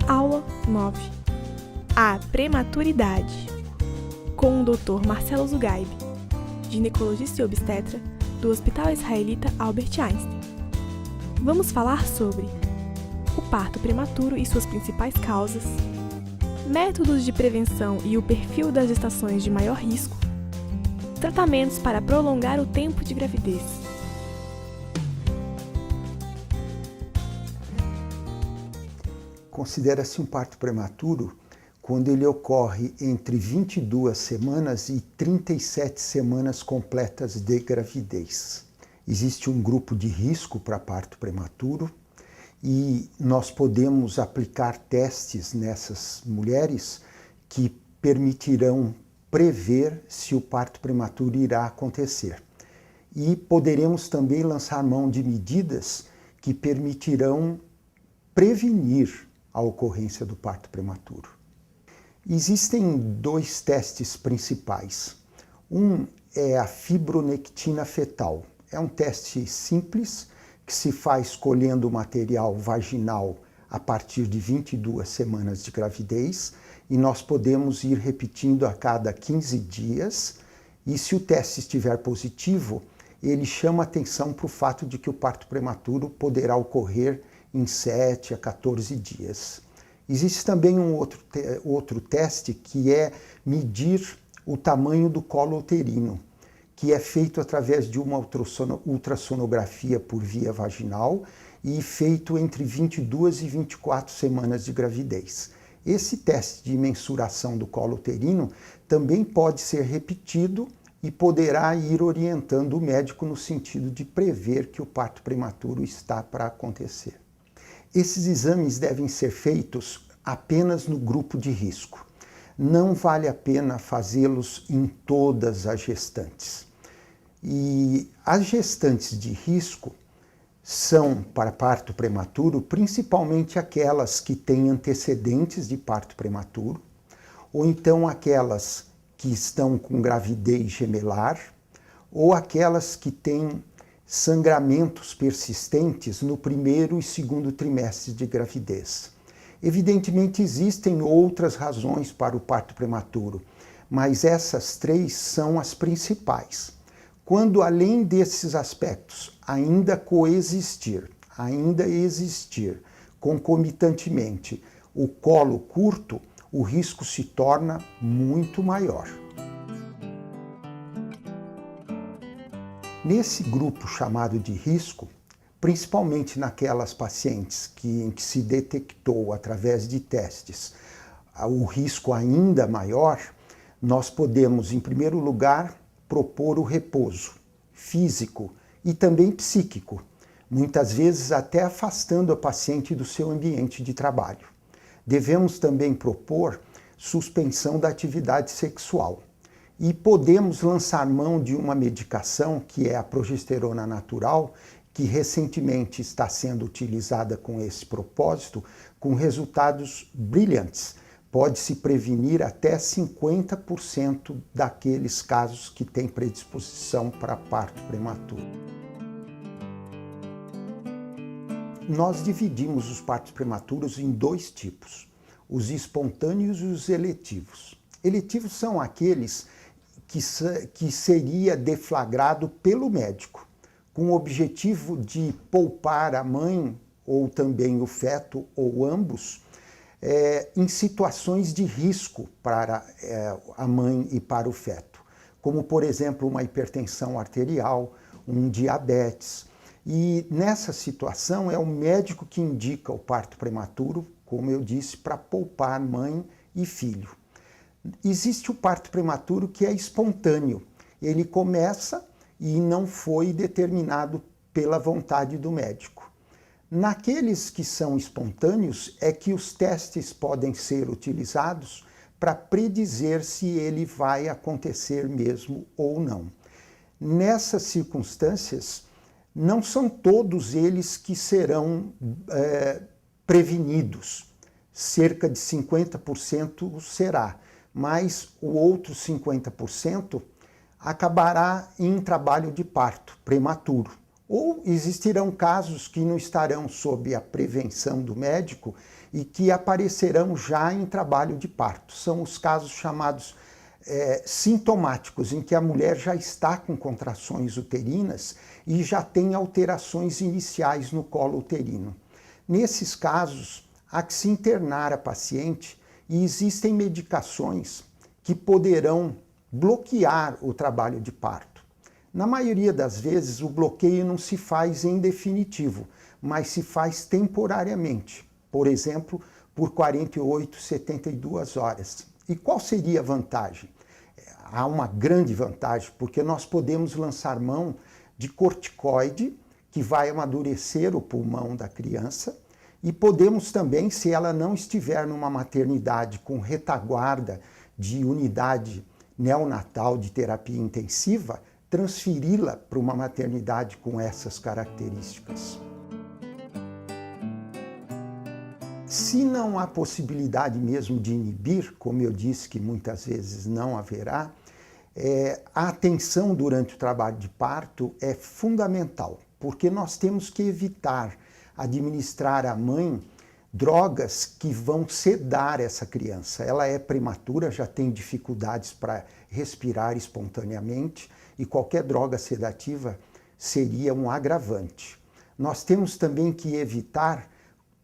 Aula 9. A prematuridade, com o Dr. Marcelo Zugaib, ginecologista e obstetra do Hospital Israelita Albert Einstein. Vamos falar sobre o parto prematuro e suas principais causas, métodos de prevenção e o perfil das gestações de maior risco, tratamentos para prolongar o tempo de gravidez. Considera-se um parto prematuro quando ele ocorre entre 22 semanas e 37 semanas completas de gravidez. Existe um grupo de risco para parto prematuro e nós podemos aplicar testes nessas mulheres que permitirão prever se o parto prematuro irá acontecer. E poderemos também lançar mão de medidas que permitirão prevenir a ocorrência do parto prematuro. Existem dois testes principais. Um é a fibronectina fetal. É um teste simples que se faz colhendo o material vaginal a partir de 22 semanas de gravidez e nós podemos ir repetindo a cada 15 dias e se o teste estiver positivo, ele chama atenção para o fato de que o parto prematuro poderá ocorrer em 7 a 14 dias. Existe também um outro teste que é medir o tamanho do colo uterino, que é feito através de uma ultrassonografia por via vaginal e feito entre 22 e 24 semanas de gravidez. Esse teste de mensuração do colo uterino também pode ser repetido e poderá ir orientando o médico no sentido de prever que o parto prematuro está para acontecer. Esses exames devem ser feitos apenas no grupo de risco. Não vale a pena fazê-los em todas as gestantes. E as gestantes de risco são, para parto prematuro, principalmente aquelas que têm antecedentes de parto prematuro, ou então aquelas que estão com gravidez gemelar, ou aquelas que têm sangramentos persistentes no primeiro e segundo trimestre de gravidez. Evidentemente, existem outras razões para o parto prematuro, mas essas três são as principais. Quando, além desses aspectos, ainda existir concomitantemente o colo curto, o risco se torna muito maior. Nesse grupo chamado de risco, principalmente naquelas pacientes em que se detectou através de testes o risco ainda maior, nós podemos, em primeiro lugar, propor o repouso físico e também psíquico, muitas vezes até afastando a paciente do seu ambiente de trabalho. Devemos também propor suspensão da atividade sexual. E podemos lançar mão de uma medicação que é a progesterona natural, que recentemente está sendo utilizada com esse propósito, com resultados brilhantes. Pode-se prevenir até 50% daqueles casos que têm predisposição para parto prematuro. Nós dividimos os partos prematuros em dois tipos, os espontâneos e os eletivos. Eletivos são aqueles que seria deflagrado pelo médico, com o objetivo de poupar a mãe ou também o feto ou ambos em situações de risco para a mãe e para o feto, como por exemplo uma hipertensão arterial, um diabetes. E nessa situação é o médico que indica o parto prematuro, como eu disse, para poupar mãe e filho. Existe o parto prematuro que é espontâneo. Ele começa e não foi determinado pela vontade do médico. Naqueles que são espontâneos é que os testes podem ser utilizados para predizer se ele vai acontecer mesmo ou não. Nessas circunstâncias, não são todos eles que serão prevenidos. Cerca de 50% será. Mas o outro 50% acabará em trabalho de parto prematuro. Ou existirão casos que não estarão sob a prevenção do médico e que aparecerão já em trabalho de parto. São os casos chamados sintomáticos, em que a mulher já está com contrações uterinas e já tem alterações iniciais no colo uterino. Nesses casos, há que se internar a paciente e existem medicações que poderão bloquear o trabalho de parto. Na maioria das vezes, o bloqueio não se faz em definitivo, mas se faz temporariamente, por exemplo, por 48, 72 horas. E qual seria a vantagem? Há uma grande vantagem, porque nós podemos lançar mão de corticoide, que vai amadurecer o pulmão da criança, e podemos também, se ela não estiver numa maternidade com retaguarda de unidade neonatal de terapia intensiva, transferi-la para uma maternidade com essas características. Se não há possibilidade mesmo de inibir, como eu disse que muitas vezes não haverá, a atenção durante o trabalho de parto é fundamental, porque nós temos que evitar administrar à mãe drogas que vão sedar essa criança. Ela é prematura, já tem dificuldades para respirar espontaneamente e qualquer droga sedativa seria um agravante. Nós temos também que evitar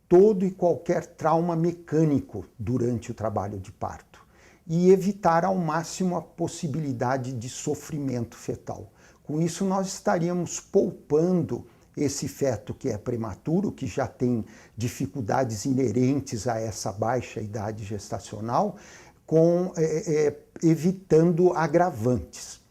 todo e qualquer trauma mecânico durante o trabalho de parto e evitar ao máximo a possibilidade de sofrimento fetal. Com isso, nós estaríamos poupando esse feto que é prematuro, que já tem dificuldades inerentes a essa baixa idade gestacional, evitando agravantes.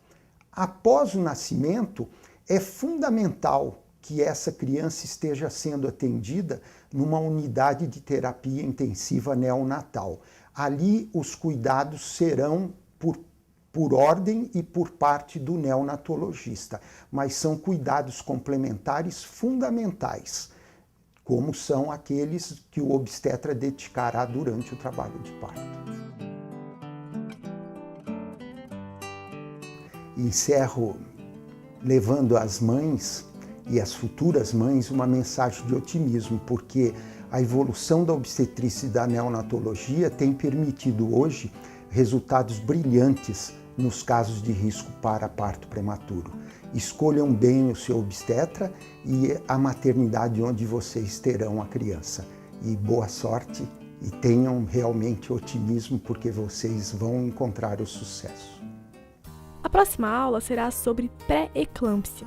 Após o nascimento, é fundamental que essa criança esteja sendo atendida numa unidade de terapia intensiva neonatal. Ali os cuidados serão por ordem e por parte do neonatologista, mas são cuidados complementares fundamentais, como são aqueles que o obstetra dedicará durante o trabalho de parto. Encerro levando às mães e às futuras mães uma mensagem de otimismo, porque a evolução da obstetrícia e da neonatologia tem permitido hoje resultados brilhantes nos casos de risco para parto prematuro. Escolham bem o seu obstetra e a maternidade onde vocês terão a criança. E boa sorte e tenham realmente otimismo, porque vocês vão encontrar o sucesso. A próxima aula será sobre pré-eclâmpsia.